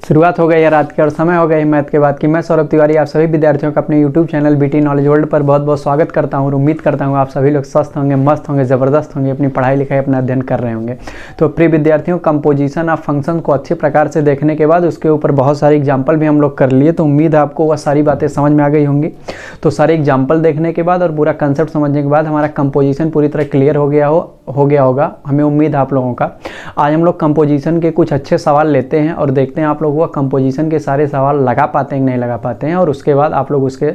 शुरुआत हो गई है रात के और समय हो गई मैथ के बाद की। मैं सौरभ तिवारी आप सभी विद्यार्थियों का अपने YouTube channel BT knowledge world पर बहुत बहुत स्वागत करता हूं और उम्मीद करता हूं आप सभी लोग स्वस्थ होंगे, मस्त होंगे, ज़बरदस्त होंगे, अपनी पढ़ाई लिखाई अपना अध्ययन कर रहे होंगे। तो प्रिय विद्यार्थियों, कंपोजिशन ऑफ फंक्शन को अच्छे प्रकार से देखने के बाद उसके ऊपर बहुत सारे एग्जाम्पल भी हम लोग कर लिए, तो उम्मीद है आपको वह सारी बातें समझ में आ गई होंगी। तो सारे एग्जाम्पल देखने के बाद और पूरा कंसेप्ट समझने के बाद हमारा कंपोजिशन पूरी तरह क्लियर हो गया होगा, हमें उम्मीद है आप लोगों का। आज हम लोग कंपोजिशन के कुछ अच्छे सवाल लेते हैं और देखते हैं आप लोग वो कंपोजिशन के सारे सवाल लगा पाते हैं कि नहीं लगा पाते हैं, और उसके बाद आप लोग उसके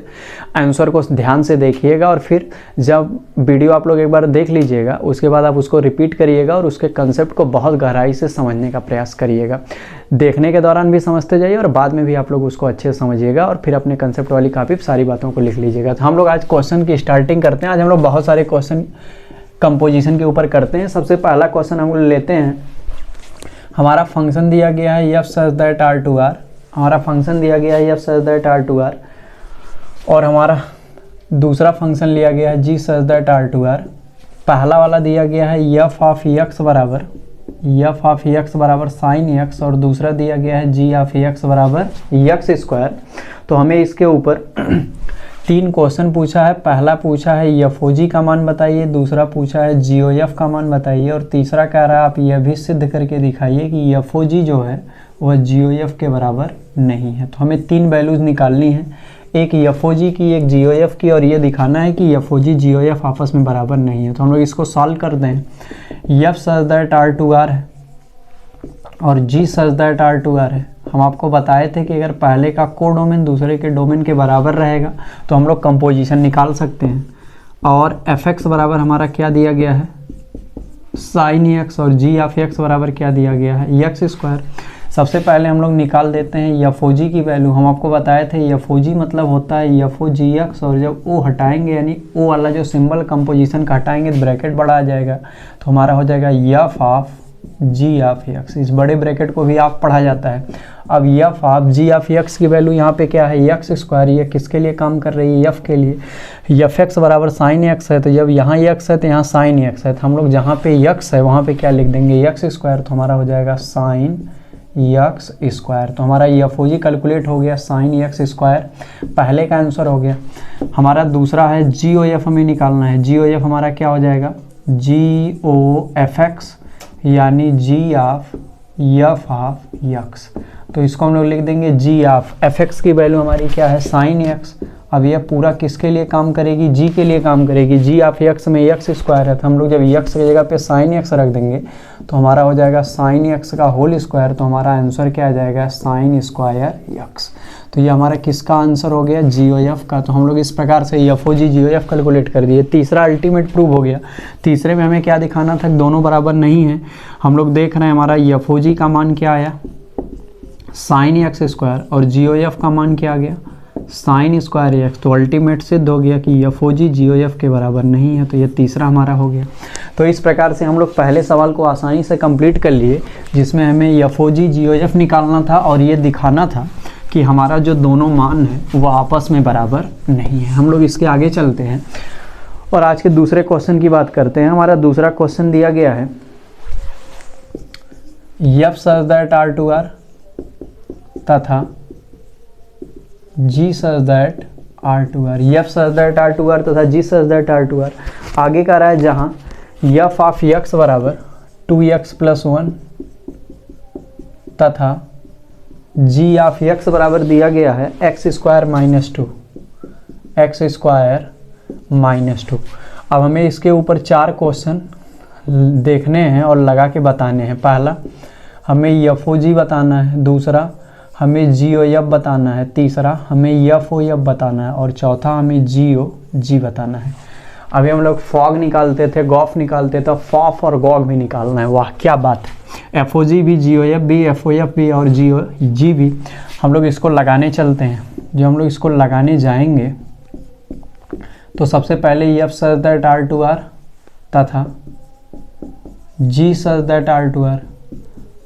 आंसर को ध्यान से देखिएगा और फिर जब वीडियो आप लोग एक बार देख लीजिएगा उसके बाद आप उसको रिपीट करिएगा और उसके कंसेप्ट को बहुत गहराई से समझने का प्रयास करिएगा। देखने के दौरान भी समझते जाइए और बाद में भी आप लोग उसको अच्छे से समझिएगा और फिर अपने कंसेप्ट वाली कापी सारी बातों को लिख लीजिएगा। तो हम लोग आज क्वेश्चन की स्टार्टिंग करते हैं। आज हम लोग बहुत सारे क्वेश्चन कंपोजिशन के ऊपर करते हैं। सबसे पहला क्वेश्चन हम लोग लेते हैं। हमारा फंक्शन दिया गया है f such that R to R. हमारा फंक्शन दिया गया है f such that R to R और हमारा दूसरा फंक्शन लिया गया है g such that R to R. पहला वाला दिया गया है एफ ऑफ एक्स बराबर साइन एक्स और दूसरा दिया गया है जी ऑफ एक्स बराबर एक्स स्क्वायर। तो हमें इसके ऊपर तीन क्वेश्चन पूछा है। पहला पूछा है एफ ओ जी का मान बताइए, दूसरा पूछा है जी ओ एफ का मान बताइए और तीसरा कह रहा है आप यह भी सिद्ध करके दिखाइए कि एफ ओ जी जो है वह जी ओ एफ के बराबर नहीं है। तो हमें तीन वैल्यूज़ निकालनी है, एक एफ ओ जी की, एक जी ओ एफ की, और ये दिखाना है कि एफ ओ जी जी ओ एफ आपस में बराबर नहीं है। तो हम लोग इसको सॉल्व करते हैं। F such that R to R है और g such that R to R है। हम आपको बताए थे कि अगर पहले का कोडोमेन दूसरे के डोमेन के बराबर रहेगा तो हम लोग कंपोजिशन निकाल सकते हैं। और एफ एक्स बराबर हमारा क्या दिया गया है, साइन एक्स, और जी ऑफ एक्स बराबर क्या दिया गया है, एक्स स्क्वायर। सबसे पहले हम लोग निकाल देते हैं एफ ओ जी की वैल्यू। हम आपको बताए थे एफ ओ जी मतलब होता है एफ ओ जी एक्स, और जब ओ हटाएंगे यानी ओ वाला जो सिंबल कंपोजिशन का हटाएंगे तो ब्रैकेट बड़ा आ जाएगा, तो हमारा हो जाएगा f of g of x. इस बड़े ब्रैकेट को भी आप पढ़ा जाता है। अब f of g of x की वैल्यू यहाँ पे क्या है, एक्स स्क्वायर। ये किसके लिए काम कर रही है, एफ के लिए। एफ एक्स बराबर साइन एक्स है, तो जब यहाँ एक्स है तो यहाँ साइन एक्स है, तो हम लोग जहाँ पे एक्स है वहाँ पे क्या लिख देंगे, एक्स स्क्वायर। तो हमारा हो जाएगा साइन एक्स स्क्वायर। तो हमारा एफ ओ जी कैलकुलेट हो गया, साइन एक्स स्क्वायर पहले का आंसर हो गया। हमारा दूसरा है जी ओ एफ, हमें निकालना है। जी ओ एफ हमारा क्या हो जाएगा, जी ओ एफ एक्स यानी जी ऑफ एफ ऑफ एक्स। तो इसको हम लोग लिख देंगे जी ऑफ एफ एक्स की वैल्यू हमारी क्या है, साइन एक्स। अब यह पूरा किसके लिए काम करेगी, जी के लिए काम करेगी। जी ऑफ एक्स में एक्स स्क्वायर है, तो हम लोग जब एक्स की जगह पे साइन एक्स रख देंगे तो हमारा हो जाएगा साइन एक्स का होल स्क्वायर। तो हमारा आंसर क्या आ जाएगा, साइन स्क्वायर एक्स। तो ये हमारा किसका आंसर हो गया, जी ओ एफ का। तो हम लोग इस प्रकार से एफ ओ जी जी ओ एफ कैलकुलेट कर दिए। तीसरा अल्टीमेट प्रूव हो गया। तीसरे में हमें क्या दिखाना था, दोनों बराबर नहीं है। हम लोग देख रहे हैं हमारा एफ ओ जी का मान क्या आया, साइन एक्स स्क्वायर, और जी ओ एफ का मान क्या आ गया, साइन स्क्वायर एक्स। तो अल्टीमेट सिद्ध हो गया कि एफ ओ जी जी ओ एफ के बराबर नहीं है। तो ये तीसरा हमारा हो गया। तो इस प्रकार से हम लोग पहले सवाल को आसानी से कंप्लीट कर लिए, जिसमें हमें एफ ओ जी जी ओ एफ निकालना था और ये दिखाना था कि हमारा जो दोनों मान है वो आपस में बराबर नहीं है। हम लोग इसके आगे चलते हैं और आज के दूसरे क्वेश्चन की बात करते हैं। हमारा दूसरा क्वेश्चन दिया गया है f such that R to R तथा g such that R to R. F such that R to R तथा g such that R to R. आगे का रहा है जहाँ एफ ऑफ एक्स बराबर 2x + 1 तथा जी ऑफ एक्स बराबर दिया गया है एक्स स्क्वायर माइनस टू। अब हमें इसके ऊपर चार क्वेश्चन देखने हैं और लगा के बताने हैं। पहला हमें एफ ओ जी बताना है, दूसरा हमें जी ओ एफ बताना है, तीसरा हमें एफ ओ एफ बताना है और चौथा हमें जी ओ जी बताना है। अभी हम लोग फॉग निकालते थे, गॉफ निकालते थे, फॉफ और गॉग भी निकालना है। वाह क्या बात है, एफ ओ जी भी, जी ओ एफ भी, एफ ओ एफ भी और जी ओ जी भी। हम लोग इसको लगाने चलते हैं। जो हम लोग इसको लगाने जाएंगे तो सबसे पहले f such that R to R तथा g such that R to R.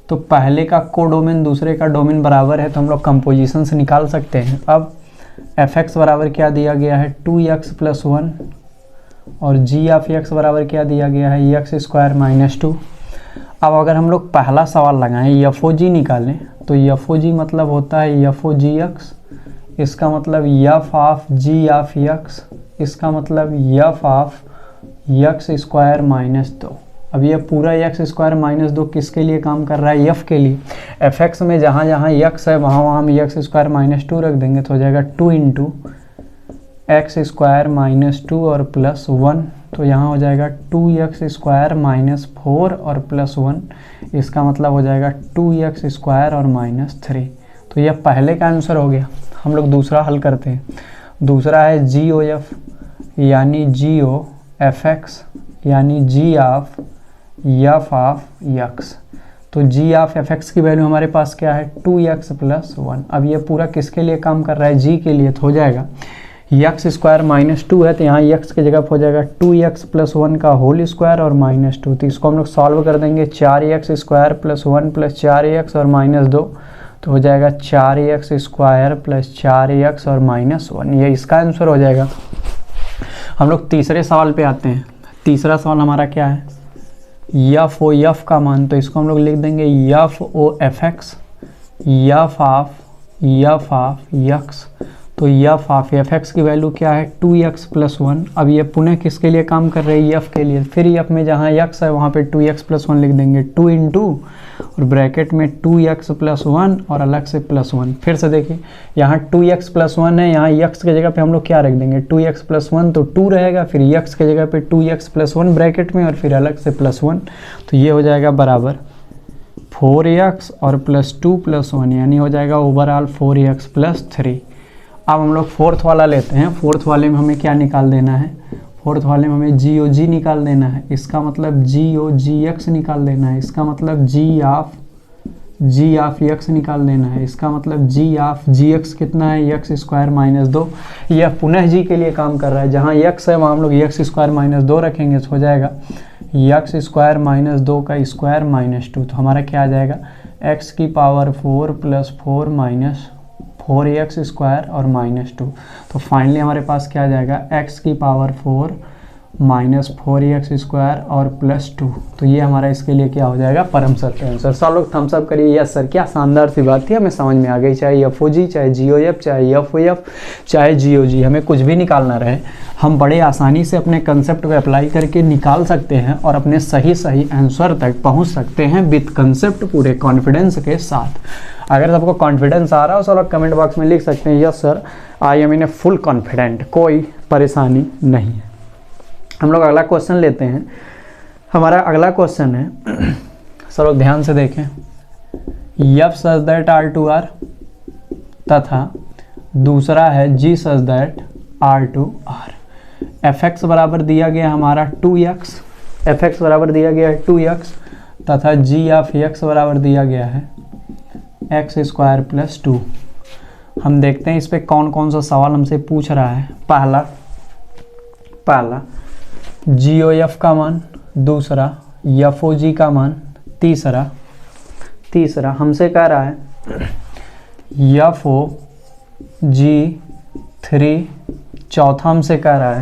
तो पहले का कोडोमेन दूसरे का डोमेन बराबर है तो हम लोग कंपोजिशन से निकाल सकते हैं। अब एफ एक्स बराबर क्या दिया गया है, 2x + 1 और जी ऑफ एक्स बराबर क्या दिया गया है, एक्स स्क्वायर माइनस 2। अब अगर हम लोग पहला सवाल लगाएं एफ ओ जी निकालें, तो एफ ओ जी मतलब होता है एफ ओ जी एक्स, इसका मतलब f of g of x, इसका मतलब f of x square minus 2। अब ये पूरा एक्स स्क्वायर माइनस 2 किसके लिए काम कर रहा है? एफ के लिए। एफ एक्स में जहाँ जहाँ एक्स है वहाँ वहाँ हम एक्स स्क्वायर माइनस 2 रख देंगे, तो हो जाएगा 2 इंटू एक्स स्क्वायर माइनस 2 और प्लस 1, तो यहाँ हो जाएगा 2x स्क्वायर माइनस 4 और प्लस 1, इसका मतलब हो जाएगा 2x स्क्वायर और माइनस 3। तो यह पहले का आंसर हो गया। हम लोग दूसरा हल करते हैं। दूसरा है जी ओ एफ, यानी जी ओ एफ एक्स, यानी जी ऑफ एफ ऑफ एक्स। तो जी ऑफ एफ एक्स की वैल्यू हमारे पास क्या है? 2x plus 1। अब ये पूरा किसके लिए काम कर रहा है? जी के लिए। तो हो जाएगा एक्स स्क्वायर माइनस 2 है, तो यहाँ एक्स की जगह हो जाएगा 2x प्लस 1 का होल स्क्वायर और माइनस 2। तो इसको हम लोग सॉल्व कर देंगे, 4x square plus 1 plus 4x और माइनस 2, तो हो जाएगा 4x स्क्वायर प्लस 4x और माइनस 1। ये इसका आंसर हो जाएगा। हम लोग तीसरे सवाल पे आते हैं। तीसरा सवाल हमारा क्या है? एफ ओ एफ का मान, तो इसको हम लोग लिख देंगे f o f x, f of x. तो एफ ऑफ एफ एक्स की वैल्यू क्या है? 2x plus 1। अब ये पुनः किसके लिए काम कर रहे हैं? एफ के लिए। फिर एफ में जहाँ x है वहाँ पे 2x प्लस 1 लिख देंगे, 2 इंटू और ब्रैकेट में 2x प्लस 1 और अलग से प्लस 1। फिर से देखिए, यहाँ 2x प्लस 1 है, यहाँ x के जगह पे हम लोग क्या रख देंगे? 2x प्लस 1, तो 2 रहेगा, फिर x के जगह पे 2x प्लस 1 ब्रैकेट में और फिर अलग से प्लस 1। तो ये हो जाएगा बराबर 4x और प्लस 2 प्लस 1, यानी हो जाएगा ओवरऑल 4x प्लस 3। अब हम लोग फोर्थ वाला लेते हैं। फोर्थ वाले में हमें क्या निकाल देना है? फोर्थ वाले में हमें जी ओ जी निकाल देना है, इसका मतलब जी ओ जी एक्स निकाल देना है, इसका मतलब जी ऑफ एक्स निकाल देना है, इसका मतलब जी ऑफ जी एक्स कितना है? X square minus 2। यह पुनः जी के लिए काम कर रहा है, जहाँ एक्स है वहाँ हम लोग एक्स स्क्वायर माइनस 2 रखेंगे, तो हो जाएगा एक्स स्क्वायर माइनस 2 का स्क्वायर माइनस 2। तो हमारा क्या आ जाएगा? एक्स की power 4 plus 4 minus 4x square और माइनस 2। तो फाइनली हमारे पास क्या आ जाएगा? x की पावर 4 माइनस 4x स्क्वायर और प्लस 2। तो ये हमारा इसके लिए क्या हो जाएगा? परम सत्य आंसर। सब लोग थम्स अप करिए। यस सर, क्या शानदार सी बात थी, हमें समझ में आ गई। चाहे एफ ओ जी, चाहे जी ओ एफ, चाहे एफ ओ एफ, चाहे जी ओ जी, हमें कुछ भी निकालना रहे, हम बड़े आसानी से अपने कंसेप्ट को अप्लाई करके निकाल सकते हैं और अपने सही आंसर तक पहुँच सकते हैं विद कंसेप्ट, पूरे कॉन्फिडेंस के साथ। अगर सबको कॉन्फिडेंस आ रहा हो, सब लोग कमेंट बॉक्स में लिख सकते हैं yes sir I am in a full confident, कोई परेशानी नहीं है। हम लोग अगला क्वेश्चन लेते हैं। हमारा अगला क्वेश्चन है, सब लोग ध्यान से देखें, f such that R to R तथा दूसरा है g such that R to R. F x बराबर दिया गया हमारा 2x, एफ एक्स बराबर दिया गया है 2x तथा जी ऑफ एक्स बराबर दिया गया है एक्स स्क्वायर प्लस 2। हम देखते हैं इस पे कौन कौन सा सवाल हमसे पूछ रहा है। पहला जी ओ एफ का मान, दूसरा एफ ओ जी का मान, तीसरा हमसे कह रहा है एफ ओ जी 3, चौथा हमसे कह रहा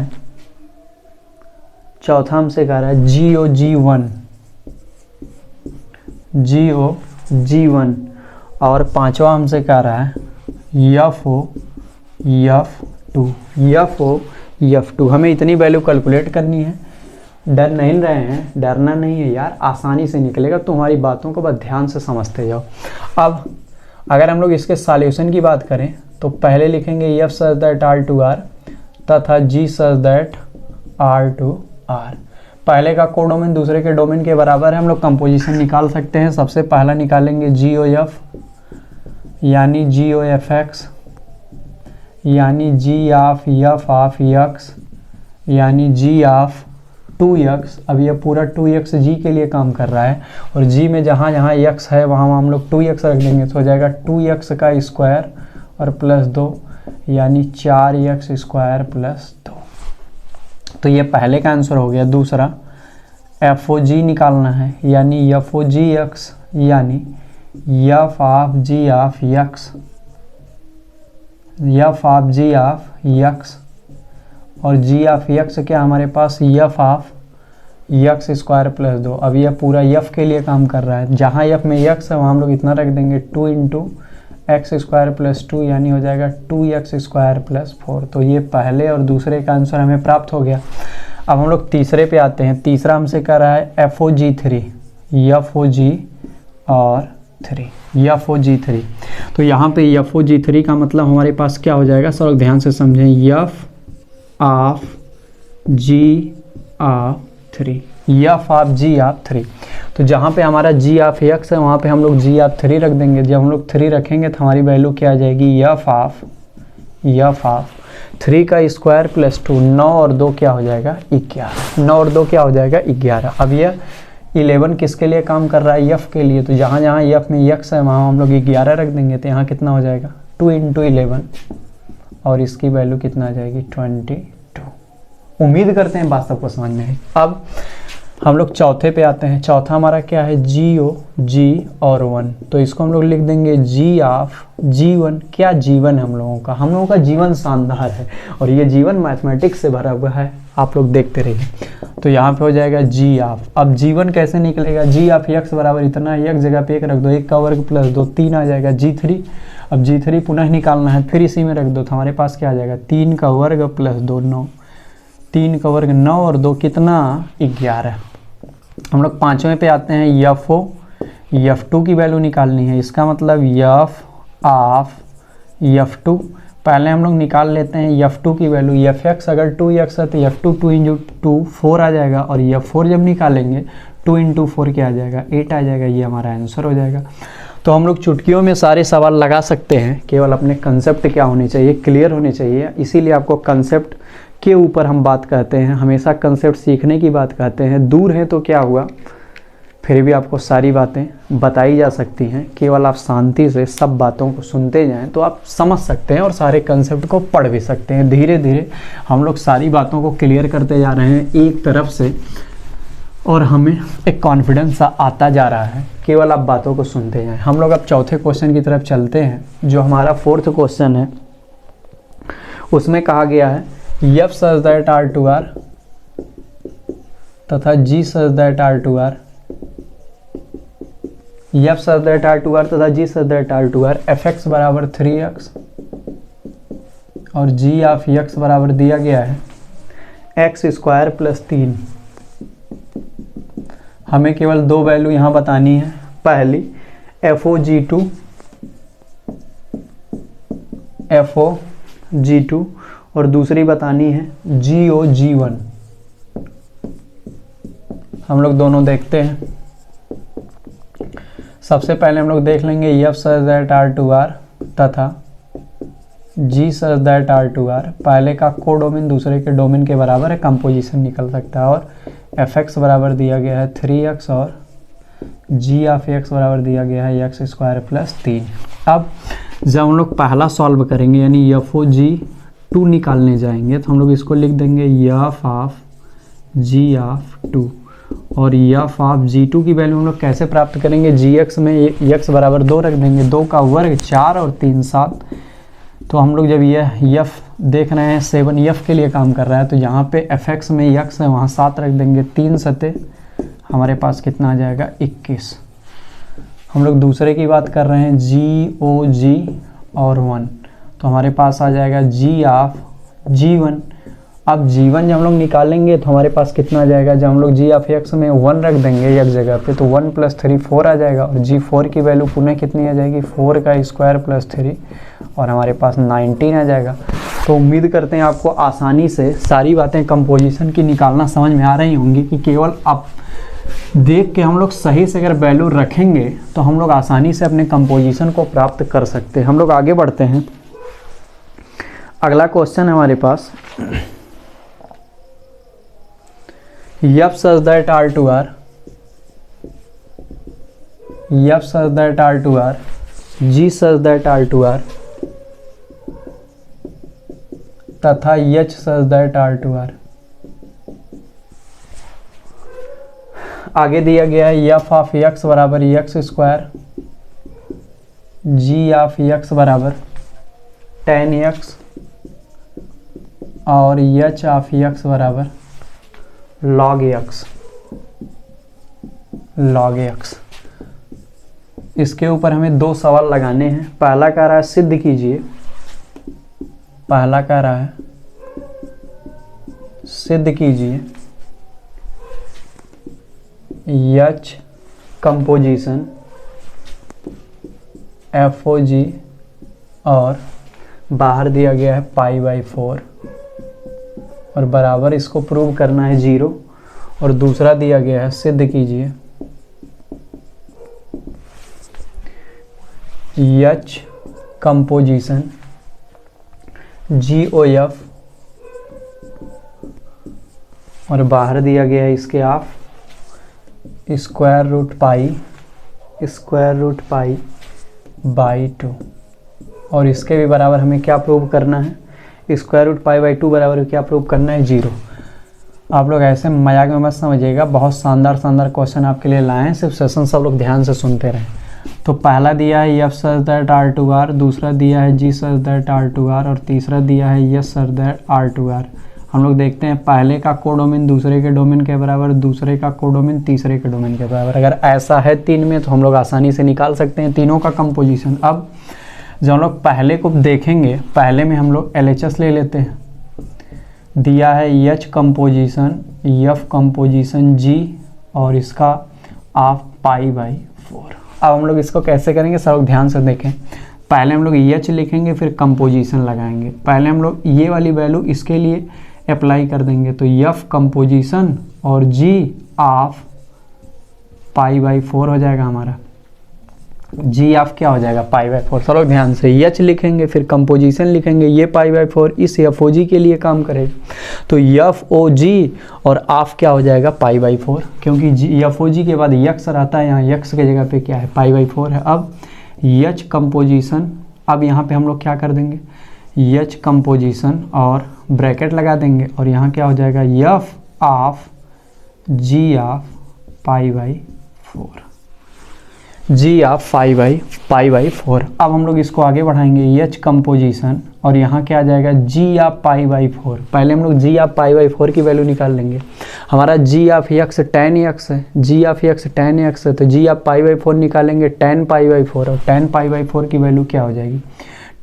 है जी ओ जी 1, जी ओ जी 1, और पांचवा हमसे कह रहा है एफ ओ एफ टू। हमें इतनी वैल्यू कैलकुलेट करनी है। डर नहीं रहे हैं, डरना नहीं है यार, आसानी से निकलेगा। तुम्हारी बातों को बस ध्यान से समझते जाओ। अब अगर हम लोग इसके सॉल्यूशन की बात करें तो पहले लिखेंगे f such that R to R तथा g such that R to R. पहले का कोडोमेन दूसरे के डोमेन के बराबर है, हम लोग कंपोजिशन निकाल सकते हैं। सबसे पहला निकालेंगे जी ओ एफ, यानी जी ओ एफ एक्स, यानी जी ऑफ एक्स, यानी जी ऑफ 2x। अब ये पूरा 2x जी के लिए काम कर रहा है और जी में जहाँ जहाँ x है वहाँ हम लोग 2x रख देंगे, तो हो जाएगा 2x का स्क्वायर और प्लस 2, यानी 4x स्क्वायर प्लस 2। तो ये पहले का आंसर हो गया। दूसरा एफ ओ जी निकालना है, यानी एफ ओ जी एक्स, यानी f of g of x, f of g of x, और जी ऑफ एक्स क्या हमारे पास? F of x square plus 2। अब यह पूरा यफ के लिए काम कर रहा है, जहाँ यफ में यक्स है वहाँ हम लोग इतना रख देंगे 2 इंटू एक्स स्क्वायर प्लस 2, यानी हो जाएगा 2x स्क्वायर प्लस 4। तो ये पहले और दूसरे का आंसर हमें प्राप्त हो गया। अब हम लोग तीसरे पे आते हैं। तीसरा हमसे कर रहा है FOG3, FOG और 3, FOG3। तो यहाँ पे FOG3 का मतलब हमारे पास क्या हो जाएगा, सब लोग ध्यान से समझें, F of G of 3, F of G of 3। तो जहाँ पे हमारा G ऑफ x है वहाँ पे हम लोग G ऑफ 3 रख देंगे। जब हम लोग 3 रखेंगे तो हमारी वैल्यू क्या आ जाएगी, F ऑफ 3 का स्क्वायर प्लस 2। 9 और 2 क्या हो जाएगा, 11। 9 और 2 क्या हो जाएगा, 11। अब यह 11 किसके लिए काम कर रहा है, यफ के लिए। तो जहाँ जहाँ यफ में यक्स है वहाँ हम लोग 11 रख देंगे। तो यहाँ कितना हो जाएगा, 2 इंटू 11, और इसकी वैल्यू कितना आ जाएगी, 22। उम्मीद करते हैं बात सबको समझ में आई। अब हम लोग चौथे पे आते हैं। चौथा हमारा क्या है, G और 1। तो इसको हम लोग लिख देंगे G ऑफ G1। क्या जीवन है हम लोगों का, हम लोगों का जीवन शानदार है और ये जीवन मैथमेटिक्स से भरा हुआ है, आप लोग देखते रहिए। तो यहाँ पे हो जाएगा G ऑफ, अब G1 कैसे निकलेगा, G ऑफ x बराबर इतना, एक जगह पे 1 रख दो, 1 का वर्ग प्लस 2, 3 आ जाएगा G3। अब G3 पुनः निकालना है, फिर इसी में रख दो, तो हमारे पास क्या आ जाएगा, 3 का वर्ग प्लस 2, 9। 3 का वर्ग 9 और 2 कितना, 11। हम लोग पाँचवें पे आते हैं। F2 की वैल्यू निकालनी है। इसका मतलब F ऑफ F2 पहले हम लोग निकाल लेते हैं F2 की वैल्यू। Fx अगर 2x है तो F2 2 इंटू 2 4 आ जाएगा, और F4 जब निकालेंगे 2 इंटू 4 क्या आ जाएगा, 8 आ जाएगा। ये हमारा आंसर हो जाएगा। तो हम लोग चुटकियों में सारे सवाल लगा सकते हैं, केवल अपने कंसेप्ट क्या होने चाहिए, क्लियर होने चाहिए। इसीलिए आपको कंसेप्ट के ऊपर हम बात करते हैं, हमेशा कंसेप्ट सीखने की बात करते हैं। दूर है तो क्या हुआ, फिर भी आपको सारी बातें बताई जा सकती हैं। केवल आप शांति से सब बातों को सुनते जाएं तो आप समझ सकते हैं और सारे कंसेप्ट को पढ़ भी सकते हैं। धीरे धीरे हम लोग सारी बातों को क्लियर करते जा रहे हैं एक तरफ से, और हमें एक कॉन्फिडेंस आता जा रहा है। केवल आप बातों को सुनते जाएं। हम लोग अब चौथे क्वेश्चन की तरफ चलते हैं, जो हमारा 4th क्वेश्चन है। उसमें कहा गया है F such that R2R तथा G such that R2R, F such that R2R तथा G such that R2R, fx बराबर 3x और G ऑफ x बराबर दिया गया है x स्क्वायर प्लस 3। हमें केवल दो वैल्यू यहाँ बतानी है। पहली FOG2 और दूसरी बतानी है GOG1। हम लोग दोनों देखते हैं। सबसे पहले हम लोग देख लेंगे F such that R2R तथा G such that R2R। पहले का कोडोमेन दूसरे के डोमेन के बराबर है, कंपोजिशन निकल सकता है। और fx बराबर दिया गया है 3x और g ऑफ x बराबर दिया गया है x स्क्वायर प्लस 3। अब जब हम लोग पहला सॉल्व करेंगे यानी FOG2 निकालने जाएंगे तो हम लोग इसको लिख देंगे F ऑफ G ऑफ 2। और F ऑफ G2 की वैल्यू हम लोग कैसे प्राप्त करेंगे, Gx में x बराबर 2 रख देंगे, 2 का वर्ग 4 और 3 7। तो हम लोग जब यह F देख रहे हैं 7F के लिए काम कर रहा है, तो यहाँ पे fx में x है वहाँ 7 रख देंगे, 3 सते हमारे पास कितना आ जाएगा 21। हम लोग दूसरे की बात कर रहे हैं GOG और 1, तो हमारे पास आ जाएगा G ऑफ G1। अब G1 जब हम लोग निकालेंगे तो हमारे पास कितना आ जाएगा, जब हम लोग G ऑफ x में 1 रख देंगे एक जगह पे तो 1 + 3 4 आ जाएगा। और G4 की वैल्यू पुनः कितनी आ जाएगी, 4 का स्क्वायर प्लस 3 और हमारे पास 19 आ जाएगा। तो उम्मीद करते हैं आपको आसानी से सारी बातें कंपोजिशन की निकालना समझ में आ रही होंगी कि केवल आप देख के हम लोग सही से अगर वैल्यू रखेंगे तो हम लोग आसानी से अपने कंपोजिशन को प्राप्त कर सकते हैं। हम लोग आगे बढ़ते हैं। अगला क्वेश्चन है हमारे पास F such that R2R, F such that R2R, G such that R2R तथा H such that R2R। आगे दिया गया है F ऑफ x बराबर x square, G of x बराबर 10x और H ऑफ x बराबर log x। log x। इसके ऊपर हमें दो सवाल लगाने हैं। पहला कह रहा है सिद्ध कीजिए, पहला कह रहा है सिद्ध कीजिए H कंपोजिशन FOG और बाहर दिया गया है π/4 और बराबर इसको प्रूव करना है 0। और दूसरा दिया गया है सिद्ध कीजिए H कंपोजिशन GOF और बाहर दिया गया है इसके ऑफ √π/2 और इसके भी बराबर हमें क्या प्रूव करना है, √π/2 बराबर क्या प्रूव करना है 0। आप लोग ऐसे मजाक में मत समझिएगा, बहुत शानदार क्वेश्चन आपके लिए लाए हैं, सिर्फ सेशन सब लोग ध्यान से सुनते रहें। तो पहला दिया है F such that R2R, दूसरा दिया है G such that R2R और तीसरा दिया है S such that R2R। हम लोग देखते हैं पहले का कोडोमेन दूसरे के डोमेन के बराबर, दूसरे का कोडोमेन तीसरे के डोमेन के बराबर। अगर ऐसा है 3 में तो हम लोग आसानी से निकाल सकते हैं तीनों का कंपोजिशन। अब जब हम लोग पहले को देखेंगे, पहले में हम लोग LHS ले लेते हैं। दिया है H composition F composition G और इसका ऑफ π/4। अब हम लोग इसको कैसे करेंगे, सब लोग ध्यान से देखें। पहले हम लोग H लिखेंगे, फिर कंपोजिशन लगाएंगे। पहले हम लोग ये वाली वैल्यू इसके लिए अप्लाई कर देंगे, तो F कंपोजिशन और G ऑफ π/4 हो जाएगा हमारा। G ऑफ क्या हो जाएगा π/4। सब लोग ध्यान से H लिखेंगे, फिर कंपोजिशन लिखेंगे, ये π/4 इस FOG के लिए काम करेगा, तो FOG और ऑफ क्या हो जाएगा π/4, क्योंकि FOG के बाद x रहता है, यहाँ x की जगह पे क्या है π/4 है। अब H कंपोजिशन, अब यहाँ पे हम लोग क्या कर देंगे H कंपोजिशन और ब्रैकेट लगा देंगे और यहाँ क्या हो जाएगा F of G of π/4, G of π/4। अब हम लोग इसको आगे बढ़ाएंगे H कंपोजिशन और यहाँ क्या आ जाएगा G ऑफ π/4। पहले हम लोग G ऑफ π/4 की वैल्यू निकाल लेंगे। हमारा G of x tan x है, G of x tan x है, तो G ऑफ π/4 निकालेंगे tan π/4 और tan π/4 की वैल्यू क्या हो जाएगी,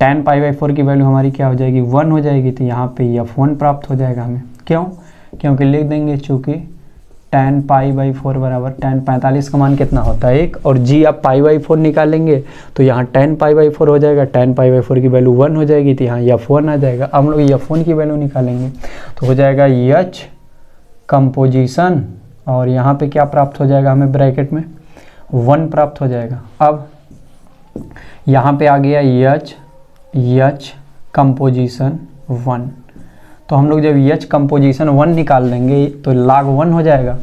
tan π/4 की वैल्यू हमारी क्या हो जाएगी 1 हो जाएगी। तो यहाँ पे F1 प्राप्त हो जाएगा हमें। क्यों, क्योंकि लिख देंगे चूँकि tan π/4 बराबर tan 45 का मान कितना होता है 1 और G आप π/4 निकालेंगे तो यहाँ tan π/4 हो जाएगा, tan π/4 की वैल्यू 1 हो जाएगी, तो यहाँ F1 आ जाएगा। अब हम लोग F1 की वैल्यू निकालेंगे तो हो जाएगा H कंपोजिशन और यहाँ पे क्या प्राप्त हो जाएगा हमें ब्रैकेट में 1 प्राप्त हो जाएगा। अब यहाँ पे आ गया H कंपोजिशन 1, तो हम लोग जब H कंपोजिशन 1 निकाल देंगे तो log 1 हो जाएगा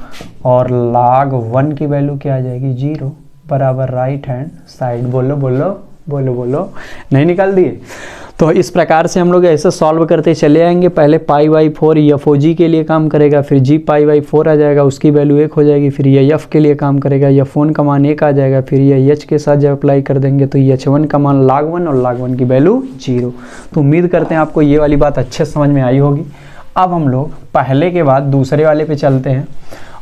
और log 1 की वैल्यू क्या आ जाएगी 0 बराबर राइट हैंड साइड। बोलो बोलो बोलो बोलो, नहीं निकाल दिए। तो इस प्रकार से हम लोग ऐसे सॉल्व करते चले आएंगे। पहले π/4 FOG के लिए काम करेगा, फिर G π/4 आ जाएगा, उसकी वैल्यू 1 हो जाएगी, फिर ये F के लिए काम करेगा, F1 का मान 1 आ जाएगा, फिर ये H के साथ जब अप्लाई कर देंगे तो H1 का मान log 1 और log 1 की वैल्यू 0। तो उम्मीद करते हैं आपको ये वाली बात अच्छे समझ में आई होगी। अब हम लोग पहले के बाद दूसरे वाले पे चलते हैं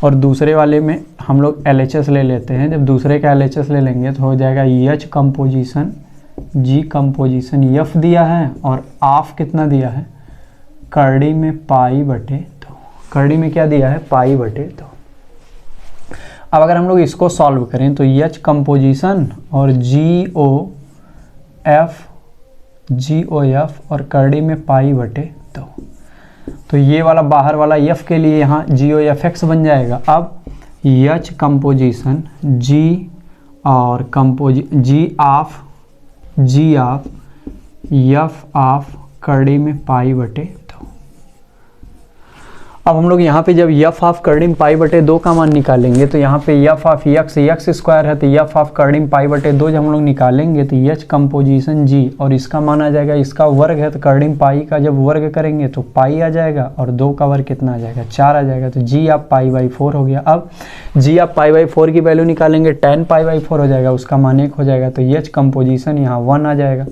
और दूसरे वाले में हम लोग LHS ले लेते हैं। जब दूसरे का LHS ले लेंगे तो हो जाएगा H composition G composition F दिया है और ऑफ कितना दिया है करड़ी में π/2, करड़ी में क्या दिया है π/2। अब अगर हम लोग इसको सॉल्व करें तो H कंपोजिशन और GOF और करड़ी में π/2, तो ये वाला बाहर वाला F के लिए यहाँ GOFX बन जाएगा। अब H कंपोजिशन G और G ऑफ F ऑफ करड़ी में π/2। अब हम लोग यहाँ पे जब F ऑफ करड़ी में π/2 का मान निकालेंगे तो यहाँ पे F ऑफ x स्क्वायर है, तो F ऑफ करड़ी में π/2 जब हम लोग निकालेंगे तो H कंपोजिशन G और इसका मान आ जाएगा, इसका वर्ग है तो करड़ी में पाई का जब वर्ग करेंगे तो पाई आ जाएगा और 2 का वर्ग कितना आ जाएगा 4 आ जाएगा, तो G ऑफ π/4 हो गया। अब G ऑफ π/4 की वैल्यू निकालेंगे tan π/4 हो जाएगा, उसका मान 1 हो जाएगा, तो H कंपोजिशन यहाँ 1 आ जाएगा।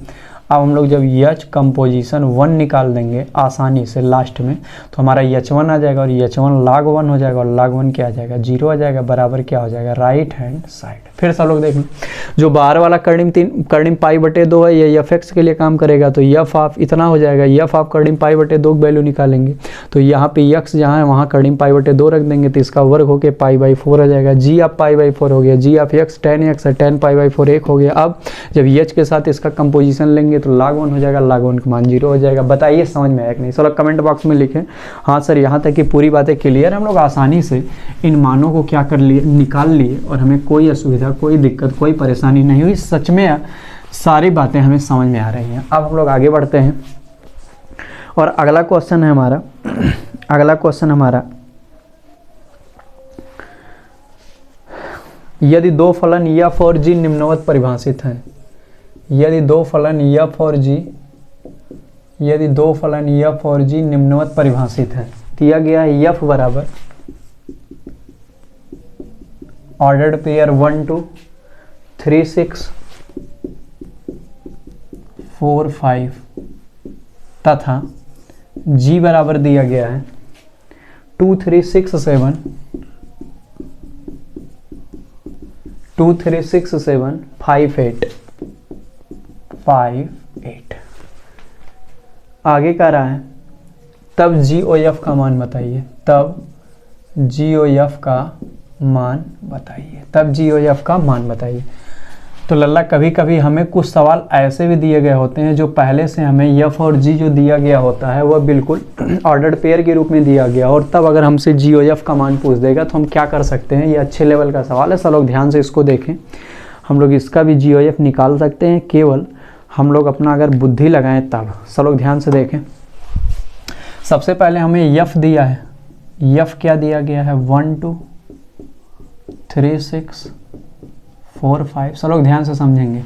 अब हम लोग जब H कंपोजिशन 1 निकाल देंगे आसानी से लास्ट में, तो हमारा H1 आ जाएगा और H1 log 1 हो जाएगा और log 1 क्या आ जाएगा 0 आ जाएगा, बराबर क्या हो जाएगा राइट हैंड साइड। फिर सब लोग देख लो, जो बाहर वाला कर्णिम पाई बटे 2 है ये f(x) के लिए काम करेगा, तो f ऑफ इतना हो जाएगा, f ऑफ कर्णिम पाई बटे 2 की वैल्यू निकालेंगे तो यहाँ पे x जहाँ है वहाँ कर्णिम पाई बटे 2 रख देंगे तो इसका वर्ग होके π/4 आ जाएगा। g ऑफ π/4 हो गया, g of x tan x है, tan π/4 1 हो गया। अब जब h के साथ इसका कंपोजिशन लेंगे तो log 1 हो जाएगा, log 1 का मान 0 हो जाएगा। बताइए समझ में आया कि नहीं? चलो कमेंट बॉक्स में लिखें हाँ सर यहाँ तक की पूरी बातें क्लियर। हम लोग आसानी से इन मानों को क्या कर लिए, निकाल लिए और हमें कोई असुविधा, कोई दिक्कत, कोई परेशानी नहीं हुई। सच में सारी बातें हमें समझ में आ रही हैं। अब हम लोग आगे बढ़ते हैं और अगला क्वेश्चन है हमारा, अगला क्वेश्चन हमारा, यदि दो फलन f और g निम्नवत परिभाषित हैं, यदि दो फलन f और g, यदि दो फलन f और g निम्नवत परिभाषित है, दिया गया है f बराबर ऑर्डर्ड पेयर 1 2 3 6 4 5 तथा g बराबर दिया गया है 2 3 6 7 2 3 6 7 5 8 5 8। आगे कह रहा है तब GOF का मान बताइए, तब GOF का मान बताइए, तब GOF का मान बताइए। तो लल्ला कभी कभी हमें कुछ सवाल ऐसे भी दिए गए होते हैं जो पहले से हमें f और g जो दिया गया होता है वह बिल्कुल ऑर्डर्ड पेयर के रूप में दिया गया, और तब अगर हमसे GOF का मान पूछ देगा तो हम क्या कर सकते हैं। ये अच्छे लेवल का सवाल है, सब लोग ध्यान से इसको देखें। हम लोग इसका भी GOF निकाल सकते हैं, केवल हम लोग अपना अगर बुद्धि लगाएं तब। सब लोग ध्यान से देखें। सबसे पहले हमें f दिया है, f क्या दिया गया है 1 2 3 6 4 5। सब लोग ध्यान से समझेंगे।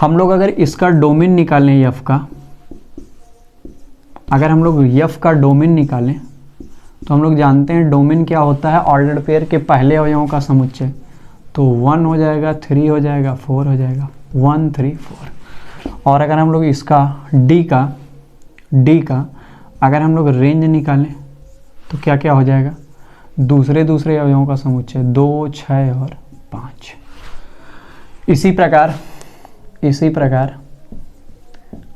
हम लोग अगर इसका डोमेन निकालें f का, अगर हम लोग f का डोमेन निकालें तो हम लोग जानते हैं डोमेन क्या होता है, ऑर्डर्ड पेयर के पहले अवयवों का समुच्चय। तो 1 हो जाएगा, 3 हो जाएगा, 4 हो जाएगा, 1 3 4। और अगर हम लोग इसका d का अगर हम लोग रेंज निकालें तो क्या क्या हो जाएगा, दूसरे अवयवों का समुच्चय 2 6 और 5। इसी प्रकार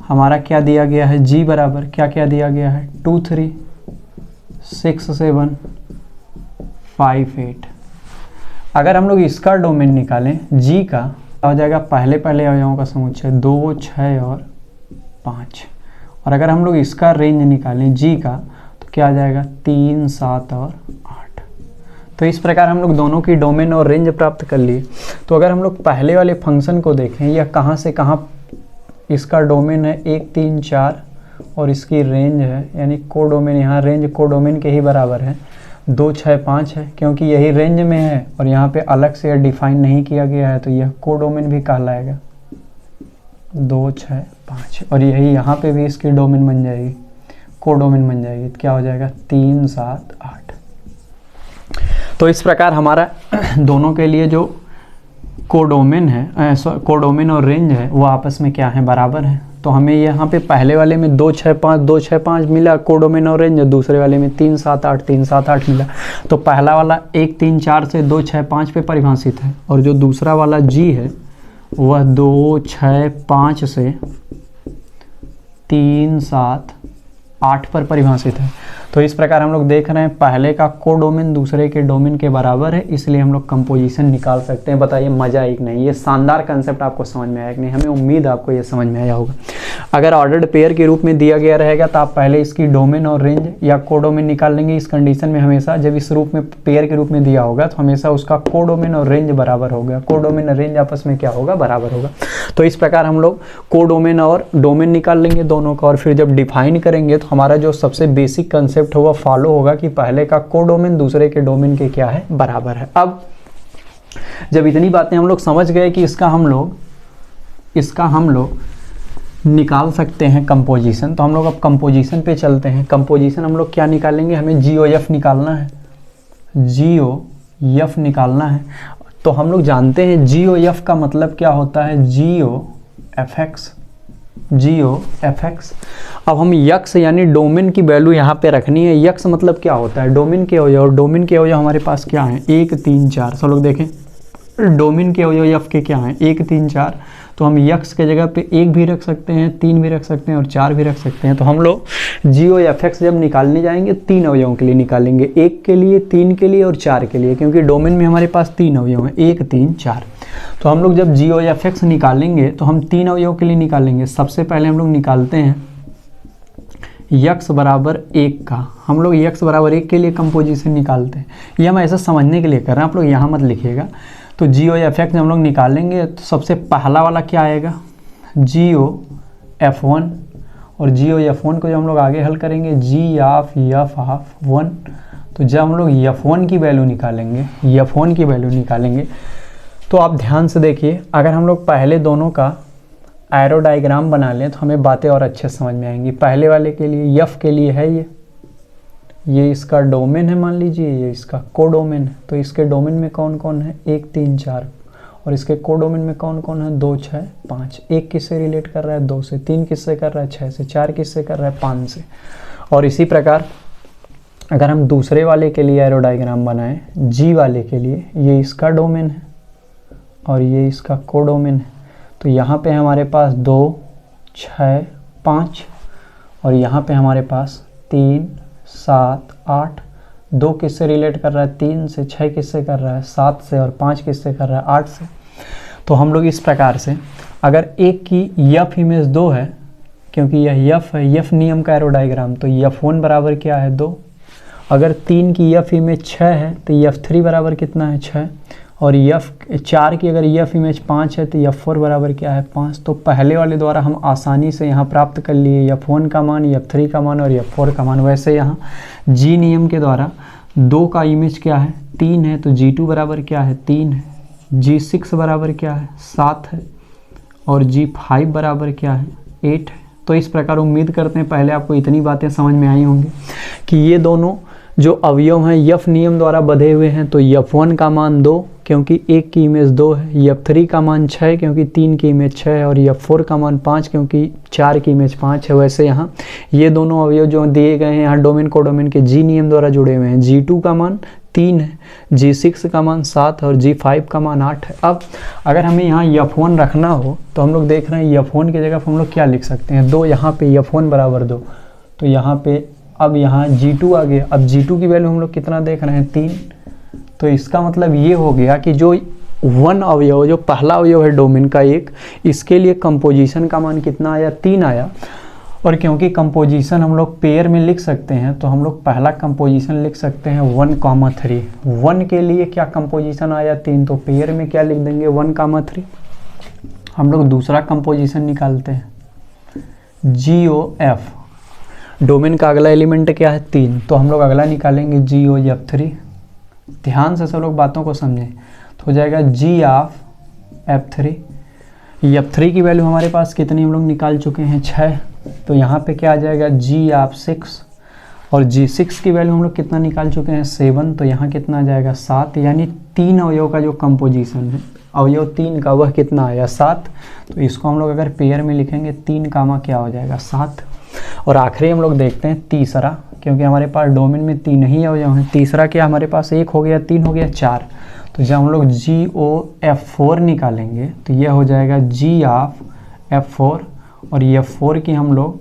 हमारा क्या दिया गया है, g बराबर क्या दिया गया है 2 3 6 7 5 8। अगर हम लोग इसका डोमेन निकालें g का हो जाएगा पहले अवयवों का समुच्चय 2 6 और 5। और अगर हम लोग इसका रेंज निकालें g का तो क्या आ जाएगा 3 7 और 8। तो इस प्रकार हम लोग दोनों की डोमेन और रेंज प्राप्त कर लिए। तो अगर हम लोग पहले वाले फंक्शन को देखें, या कहाँ से कहाँ इसका डोमेन है 1 3 4 और इसकी रेंज है, यानी को डोमेन, यहाँ रेंज को डोमेन के ही बराबर है 2 6 5 है, क्योंकि यही रेंज में है और यहाँ पे अलग से डिफाइन नहीं किया गया है, तो यह को डोमेन भी कहलाएगा 2 6 5। और यही यहाँ पे भी इसकी डोमेन बन जाएगी, को डोमेन बन जाएगी, तो क्या हो जाएगा 3 7 8। तो इस प्रकार हमारा दोनों के लिए जो कोडोमेन है, कोडोमेन और रेंज है वो आपस में क्या है, बराबर है। तो हमें यहाँ पे पहले वाले में 2 6 5 मिला कोडोमेन और रेंज, दूसरे वाले में 3 7 8 मिला। तो पहला वाला 1 3 4 से 2 6 5 पे परिभाषित है, और जो दूसरा वाला g है वह 2 6 5 से 3 7 8 पर परिभाषित है। तो इस प्रकार हम लोग देख रहे हैं पहले का कोडोमेन दूसरे के डोमेन के बराबर है, इसलिए हम लोग कंपोजिशन निकाल सकते हैं। बताइए मजा है कि नहीं? ये शानदार कंसेप्ट आपको समझ में आया कि नहीं? हमें उम्मीद है आपको ये समझ में आया होगा। अगर ऑर्डर्ड पेयर के रूप में दिया गया रहेगा तो आप पहले इसकी डोमेन और रेंज या कोडोमेन निकाल लेंगे। इस कंडीशन में हमेशा जब इस रूप में पेयर के रूप में दिया होगा तो हमेशा उसका कोडोमेन और रेंज बराबर होगा, कोडोमेन और रेंज आपस में क्या होगा, बराबर होगा। तो इस प्रकार हम लोग कोडोमेन और डोमेन निकाल लेंगे दोनों का, और फिर जब डिफाइन करेंगे तो हमारा जो सबसे बेसिक कंसेप्ट होगा फॉलो होगा कि पहले का कोडोमेन दूसरे के डोमेन के क्या है, बराबर है। अब जब इतनी बातें हम लोग समझ गए कि इसका हम लोग निकाल सकते हैं कंपोजिशन, तो हम लोग अब कंपोजिशन पे चलते हैं। कंपोजिशन हम लोग क्या निकालेंगे, हमें GOF निकालना है, GOF निकालना है। तो हम लोग जानते हैं GOF का मतलब क्या होता है, GOFX जी ओ एफ एक्स। अब हम यक्स यानी डोमेन की वैल्यू यहाँ पे रखनी है। यक्स मतलब क्या होता है, डोमेन के अवयव, और डोमेन के अवयव हमारे पास क्या है 1 3 4। सब लोग देखें डोमेन के अवयव यफ के क्या हैं 1 3 4। तो हम यक्स के जगह पे 1 भी रख सकते हैं, 3 भी रख सकते हैं और 4 भी रख सकते हैं। तो हम लोग जी ओ एफ एक्स जब निकालने जाएंगे 3 अवयवों के लिए निकालेंगे, 1 के लिए, 3 के लिए और 4 के लिए, क्योंकि डोमेन में हमारे पास 3 अवयव हैं 1 3 4। तो हम लोग जब जी ओ एफ एक्स निकालेंगे तो हम 3 अवयव के लिए निकालेंगे। सबसे पहले हम लोग निकालते हैं यक्स बराबर 1 का। हम लोग यक्स बराबर 1 के लिए कंपोजिशन निकालते हैं। ये हम ऐसा समझने के लिए कर रहे हैं, आप लोग यहाँ मत लिखिएगा। तो जी ओ एफ एक्स हम लोग निकालेंगे तो सबसे पहला वाला क्या आएगा जी ओ एफ वन, और जी ओ एफ वन को जब हम लोग आगे हल करेंगे जी ऑफ एफ ऑफ 1। तो जब हम लोग एफ वन की वैल्यू निकालेंगे, एफ वन की वैल्यू निकालेंगे, तो आप ध्यान से देखिए, अगर हम लोग पहले दोनों का एरो डायग्राम बना लें तो हमें बातें और अच्छे समझ में आएंगी। पहले वाले के लिए एफ के लिए है ये इसका डोमेन है, मान लीजिए ये इसका कोडोमेन है। तो इसके डोमेन में कौन कौन है 1 3 4, और इसके कोडोमेन में कौन कौन है 2 6 5। 1 किससे रिलेट कर रहा है 2 से, 3 किससे कर रहा है 6 से, 4 किससे कर रहा है 5 से। और इसी प्रकार अगर हम दूसरे वाले के लिए एरो डायग्राम बनाएं, जी वाले के लिए, ये इसका डोमेन है और ये इसका कोडोमेन है। तो यहाँ पे हमारे पास 2 6 5, और यहाँ पे हमारे पास 3 7 8। 2 किससे रिलेट कर रहा है 3 से, 6 किससे कर रहा है 7 से, और 5 किससे कर रहा है 8 से। तो हम लोग इस प्रकार से, अगर एक की यफ इमेज 2 है, क्योंकि यह यफ है, यफ नियम का एरो डायग्राम, तो यफ वन बराबर क्या है 2। अगर 3 की यफ इमेज 6 है तो यफ थ्री बराबर कितना है 6, और यफ 4 की अगर यफ इमेज 5 है तो यफ फोर बराबर क्या है 5। तो पहले वाले द्वारा हम आसानी से यहाँ प्राप्त कर लिए यफ वन का मान, यफ थ्री का मान और यफ फोर का मान। वैसे यहाँ जी नियम के द्वारा 2 का इमेज क्या है 3 है, तो जी टू बराबर क्या है 3 है, जी सिक्स बराबर क्या है 7 है, और जी फाइव बराबर क्या है 8 है। तो इस प्रकार उम्मीद करते हैं पहले आपको इतनी बातें समझ में आई होंगी कि ये दोनों जो अवयव हैं यफ नियम द्वारा बंधे हुए हैं। तो यफ वन का मान 2, क्योंकि 1 की इमेज 2 है, यफ थ्री का मान 6, क्योंकि 3 की इमेज 6 है, और यफ फोर का मान 5, क्योंकि 4 की इमेज 5 है। वैसे यहाँ ये दोनों अवयव जो दिए गए हैं यहाँ डोमेन कोडोमेन के जी नियम द्वारा जुड़े हुए हैं। जी टू का मान 3 है, जी सिक्स का मान 7 है, और जी फाइव का मान 8 है। अब अगर हमें यहाँ यफ वन रखना हो तो हम लोग देख रहे हैं यफ वन की जगह हम लोग क्या लिख सकते हैं 2, यहाँ पे यफ वन बराबर 2। तो यहाँ पे अब यहाँ जी2 आ गया। अब जी2 की वैल्यू हम लोग कितना देख रहे हैं 3। तो इसका मतलब ये हो गया कि जो वन अवयव, जो पहला अवयव है डोमेन का 1, इसके लिए कंपोजिशन का मान कितना आया 3 आया। और क्योंकि कंपोजिशन हम लोग पेयर में लिख सकते हैं तो हम लोग पहला कंपोजिशन लिख सकते हैं 1,3। 1 के लिए क्या कंपोजिशन आया 3, तो पेयर में क्या लिख देंगे 1,3। हम लोग दूसरा कंपोजिशन निकालते हैं जी ओ एफ। डोमेन का अगला एलिमेंट क्या है 3, तो हम लोग अगला निकालेंगे जी ओ एफ थ्री। ध्यान से सब लोग बातों को समझें। तो हो जाएगा g of f three. F three की वैल्यू हमारे पास कितनी हम लोग निकाल चुके हैं 6। तो यहाँ पे क्या आ जाएगा जी ऑफ 6, और जी सिक्स की वैल्यू हम लोग कितना निकाल चुके हैं 7। तो यहाँ कितना आ जाएगा 7, यानी 3 अवयव का जो कंपोजिशन है अवयव 3 का वह कितना आया 7। तो इसको हम लोग अगर पेयर में लिखेंगे 3 कामा क्या हो जाएगा 7। और आखिरी हम लोग देखते हैं तीसरा, क्योंकि हमारे पास डोमेन में 3 ही अवयव हैं। तीसरा क्या हमारे पास 1 हो गया, 3 हो गया 4। तो जब हम लोग जी ओ एफ फोर निकालेंगे तो यह हो जाएगा जी ऑफ एफ फोर, और एफ फोर की हम लोग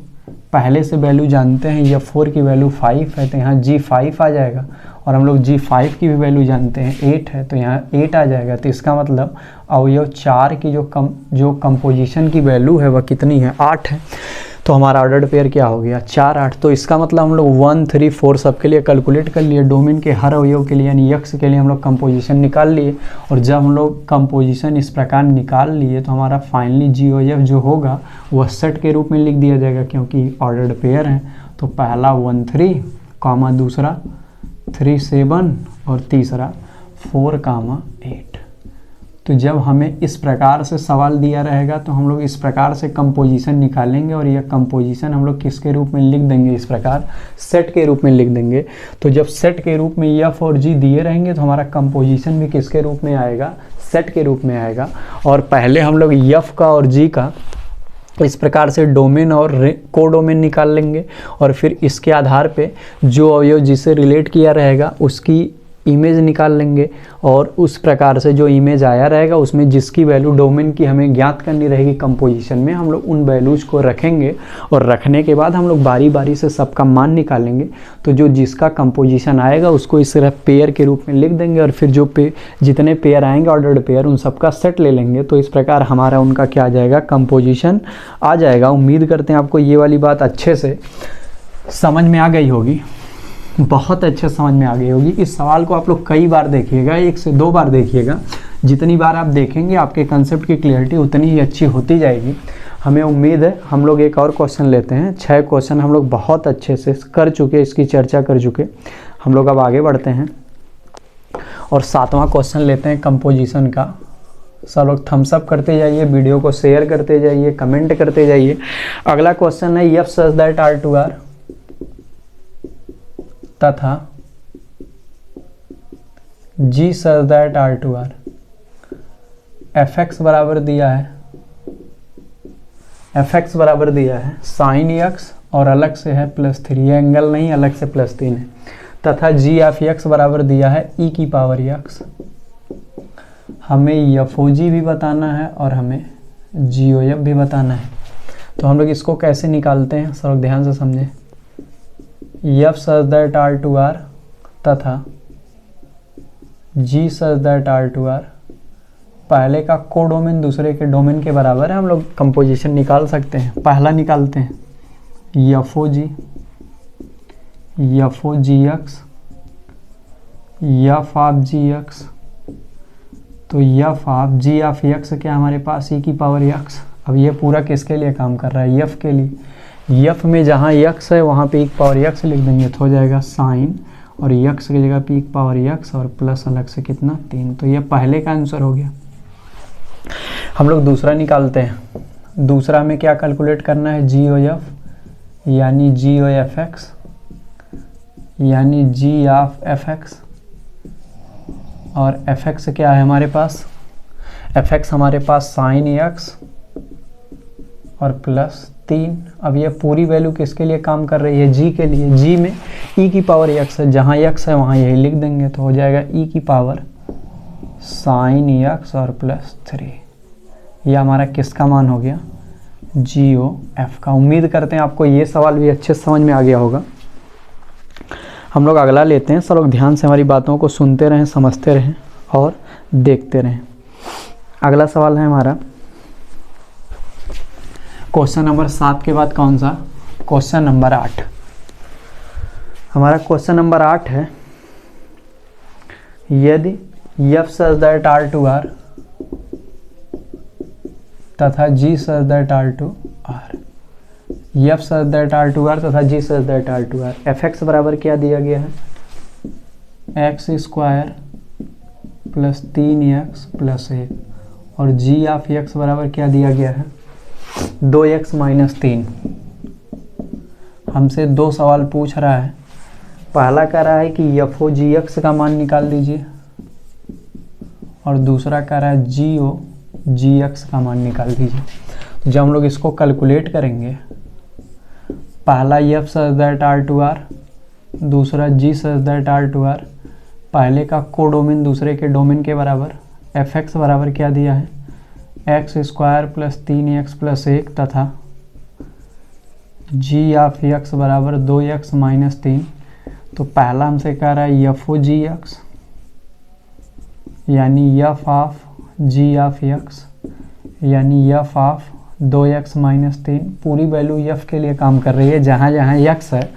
पहले से वैल्यू जानते हैं, एफ फोर की वैल्यू 5 है तो यहाँ जी 5 आ जाएगा। और हम लोग जी 5 की भी वैल्यू जानते हैं 8 है तो यहाँ 8 आ जाएगा। तो इसका मतलब अवयव 4 की जो कंपोजिशन की वैल्यू है वह कितनी है 8 है। तो हमारा ऑर्डर्ड पेयर क्या हो गया 4 8। तो इसका मतलब हम लोग 1 3 4 सबके लिए कैलकुलेट कर लिए। डोमेन के हर अवयव के लिए यानी यक्स के लिए हम लोग कंपोजिशन निकाल लिए। और जब हम लोग कंपोजिशन इस प्रकार निकाल लिए तो हमारा फाइनली जी ओ एफ जो होगा वह सेट के रूप में लिख दिया जाएगा, क्योंकि ऑर्डर्ड पेयर है। तो पहला 1 3 कामा दूसरा 3 7 और तीसरा 4 कामा 8। तो जब हमें इस प्रकार से सवाल दिया रहेगा तो हम लोग इस प्रकार से कंपोजिशन निकालेंगे, और यह कंपोजिशन हम लोग किसके रूप में लिख देंगे इस प्रकार सेट के रूप में लिख देंगे। तो जब सेट के रूप में एफ और जी दिए रहेंगे तो हमारा कंपोजिशन भी किसके रूप में आएगा सेट के रूप में आएगा। और पहले हम लोग एफ का और जी का इस प्रकार से डोमेन और कोडोमेन निकाल लेंगे और फिर इसके आधार पे जो अवयव जिसे रिलेट किया रहेगा उसकी इमेज निकाल लेंगे और उस प्रकार से जो इमेज आया रहेगा उसमें जिसकी वैल्यू डोमेन की हमें ज्ञात करनी रहेगी कंपोजिशन में, हम लोग उन वैल्यूज़ को रखेंगे और रखने के बाद हम लोग बारी बारी से सबका मान निकालेंगे। तो जो जिसका कंपोजिशन आएगा उसको इस तरह पेयर के रूप में लिख देंगे और फिर जो जितने पेयर आएंगे ऑर्डर्ड पेयर उन सबका सेट ले लेंगे। तो इस प्रकार हमारा उनका क्या आ जाएगा, कंपोजिशन आ जाएगा। उम्मीद करते हैं आपको ये वाली बात अच्छे से समझ में आ गई होगी, बहुत अच्छे समझ में आ गई होगी। इस सवाल को आप लोग कई बार देखिएगा, 1 से 2 बार देखिएगा। जितनी बार आप देखेंगे आपके कंसेप्ट की क्लियरिटी उतनी ही अच्छी होती जाएगी। हमें उम्मीद है हम लोग एक और क्वेश्चन लेते हैं। 6 क्वेश्चन हम लोग बहुत अच्छे से कर चुके, इसकी चर्चा कर चुके। हम लोग अब आगे बढ़ते हैं और 7वां क्वेश्चन लेते हैं कंपोजिशन का। सब लोग थम्स अप करते जाइए, वीडियो को शेयर करते जाइए, कमेंट करते जाइए। अगला क्वेश्चन है f such that R to R तथा g such that R to R. F x बराबर दिया है, एफ एक्स बराबर दिया है साइन एक्स और अलग से है +3, ये एंगल नहीं अलग से +3 है। तथा जी एफ एक्स बराबर दिया है ई की पावर एक्स। हमें एफ ओ जी भी बताना है और हमें जी ओ एफ भी बताना है। तो हम लोग इसको कैसे निकालते हैं, सब लोग ध्यान से समझें। F such that R to R तथा g such that R to R, पहले का कोडोमेन दूसरे के डोमेन के बराबर है। हम लोग कंपोजिशन निकाल सकते हैं। पहला निकालते हैं f o g x f of g x. तो f of g of x क्या हमारे पास ई की पावर एक्स। अब ये पूरा किसके लिए काम कर रहा है, एफ के लिए। एफ में जहाँ एक्स है वहाँ पे ई की पावर एक्स लिख देंगे तो हो जाएगा साइन और एक्स की जगह पे ई की पावर एक्स और प्लस अलग से कितना 3। तो ये पहले का आंसर हो गया। हम लोग दूसरा निकालते हैं। दूसरा में क्या कैलकुलेट करना है, जी ओ एफ यानी जी ओ एफ एक्स यानी जी ऑफ एफ एक्स। और एफ एक्स क्या है हमारे पास, एफ एक्स हमारे पास साइन एक्स और +3। अब ये पूरी वैल्यू किसके लिए काम कर रही है, जी के लिए। जी में ई की पावर एक्स है, जहाँ एक्स है वहाँ यही लिख देंगे तो हो जाएगा ई की पावर साइन एक्स और +3। ये हमारा किसका मान हो गया, जी ओ एफ का। उम्मीद करते हैं आपको ये सवाल भी अच्छे समझ में आ गया होगा। हम लोग अगला लेते हैं। सब लोग ध्यान से हमारी बातों को सुनते रहें, समझते रहें और देखते रहें। अगला सवाल है हमारा क्वेश्चन नंबर 7 के बाद कौन सा, क्वेश्चन नंबर 8। हमारा क्वेश्चन नंबर 8 है यदि f such that R to R तथा g such that R to R. F such that R to R तथा g such that R to R. F x बराबर क्या दिया गया है, x square plus 3x plus 1 और g of x बराबर क्या दिया गया है, 2x माइनस 3। हमसे 2 सवाल पूछ रहा है। पहला कह रहा है कि एफ ओ जी एक्स का मान निकाल दीजिए और दूसरा कह रहा है जी ओ जी एक्स का मान निकाल दीजिए। तो जब हम लोग इसको कैलकुलेट करेंगे, पहला f such that R to R, दूसरा g such that R to R, पहले का कोडोमेन दूसरे के डोमेन के बराबर। एफ एक्स बराबर क्या दिया है, x square plus 3x plus 1 तथा जी ऑफ एक्स बराबर 2x माइनस 3। तो पहला हमसे कह रहा है एफ ओ जी एक्स यानी f of g of x यानी एफ ऑफ 2x माइनस 3। पूरी वैल्यू एफ के लिए काम कर रही है। जहाँ जहाँ एक्स है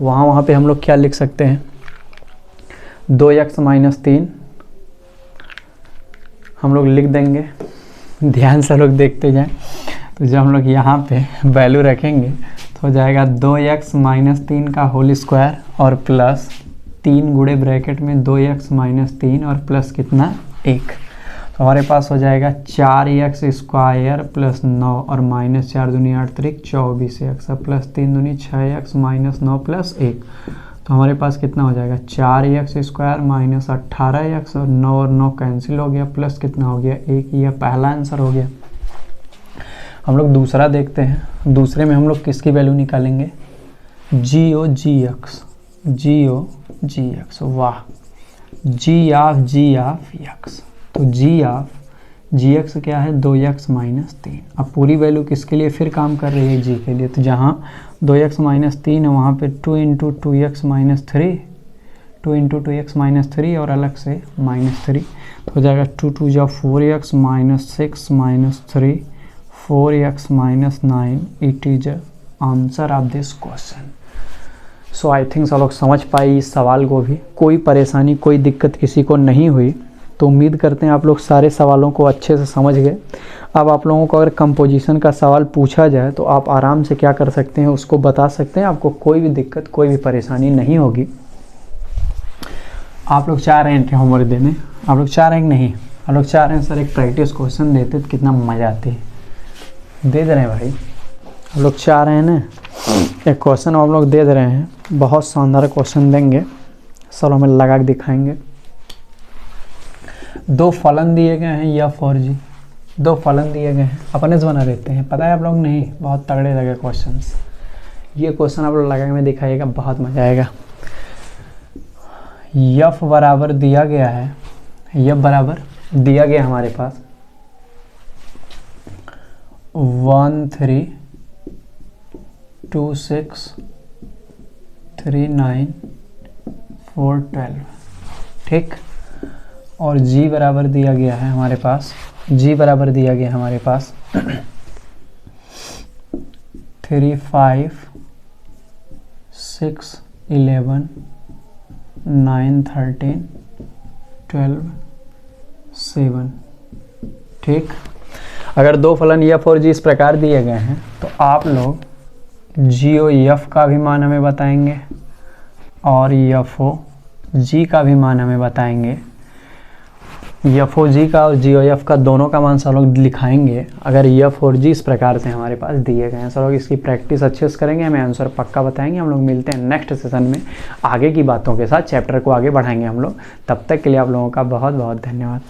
वहाँ पे हम लोग क्या लिख सकते हैं, 2x माइनस 3 हम लोग लिख देंगे। ध्यान से लोग देखते जाएं। तो जब हम लोग यहाँ पे वैल्यू रखेंगे तो हो जाएगा 2x माइनस 3 का होल स्क्वायर और प्लस 3 गुणे ब्रैकेट में 2x माइनस 3 और प्लस कितना 1। तो हमारे पास हो जाएगा 4x स्क्वायर प्लस 9 और माइनस 4 दूनी 8 त्रिक 24x और प्लस 3 दूनी 6x माइनस 9 प्लस 1। तो हमारे पास कितना हो जाएगा 4x स्क्वायर माइनस 18x और 9 कैंसिल हो गया, प्लस कितना हो गया 1। यह पहला आंसर हो गया। हम लोग दूसरा देखते हैं। दूसरे में हम लोग किसकी वैल्यू निकालेंगे, जी ओ जी एक्स, जी ओ जी एक्स, वाह, जी ऑफ एक्स। तो जी ऑफ जी एक्स क्या है, 2x माइनस 3। अब पूरी वैल्यू किसके लिए फिर काम कर रही है, जी के लिए। तो जहाँ 2x माइनस 3 है वहाँ पे 2 into 2x minus 3, 2 into 2x minus 3 और अलग से माइनस 3, तो हो जाएगा 2 2 जा 4x minus 6 minus 3, 4x minus 9। It is answer of this question. So I think सब लोग समझ पाए इस सवाल को भी, कोई परेशानी कोई दिक्कत किसी को नहीं हुई। तो उम्मीद करते हैं आप लोग सारे सवालों को अच्छे से समझ गए। अब आप लोगों को अगर कंपोजिशन का सवाल पूछा जाए तो आप आराम से क्या कर सकते हैं, उसको बता सकते हैं, आपको कोई भी दिक्कत कोई भी परेशानी नहीं होगी। आप लोग चाह रहे हैं होमवर्क देने, आप लोग चाह रहे हैं कि नहीं, आप लोग चाह रहे हैं सर एक प्रैक्टिस क्वेश्चन देते तो कितना मज़ा आती है, दे दे रहे हैं भाई। आप लोग चाह रहे हैं ना एक क्वेश्चन आप लोग दे दे रहे हैं, बहुत शानदार क्वेश्चन देंगे, सर हमें लगा के दिखाएंगे। दो फलन दिए गए हैं एफ और जी, दो फलन दिए गए हैं, अपने से बना देते हैं, पता है आप लोग नहीं, बहुत तगड़े लगे क्वेश्चंस। ये क्वेश्चन आप लोग लगा के में दिखाइएगा, बहुत मज़ा आएगा। एफ बराबर दिया गया है, एफ बराबर दिया गया हमारे पास 1 3 2 6 3 9 4 12, ठीक। और g बराबर दिया गया है हमारे पास, g बराबर दिया गया है हमारे पास 3 5 6 11 9 13 12 7, ठीक। अगर दो फलन एफ और जी इस प्रकार दिए गए हैं तो आप लोग जी ओ एफ का भी मान हमें बताएंगे और एफ ओ जी का भी मान हमें बताएंगे। एफ ओ जी का और जी ओ एफ का दोनों का मान सब लोग लिखाएंगे अगर एफ और जी इस प्रकार से हमारे पास दिए गए हैं। सब लोग इसकी प्रैक्टिस अच्छे से करेंगे, हमें आंसर पक्का बताएंगे। हम लोग मिलते हैं नेक्स्ट सेशन में आगे की बातों के साथ, चैप्टर को आगे बढ़ाएंगे हम लोग। तब तक के लिए आप लोगों का बहुत बहुत धन्यवाद।